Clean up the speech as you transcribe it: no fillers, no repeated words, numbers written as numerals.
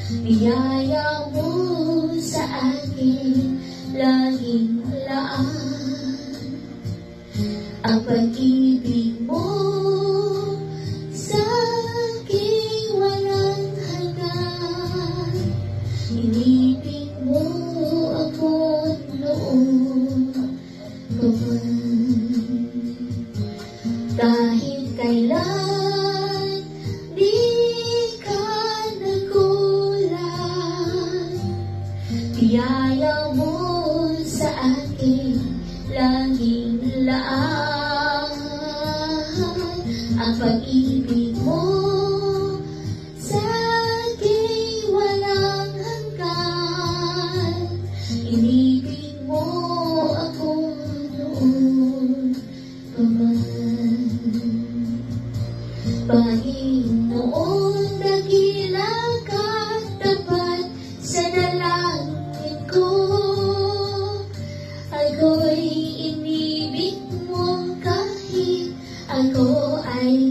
Biyaya mo sa akin laging laan. Ang pag-ibig mo sa aking walang hanggan. Inibig mo ako noon pa man. Kahit kailan di ka nagulang, biyaya mo sa akin laging laan. Ang pag-ibig mo sa aking walang hanggan. Inibig mo ako noon pa man. Panginoon, dakila ka, tapat sa dalangin ko. Ako'y inibig mo kahit ako ay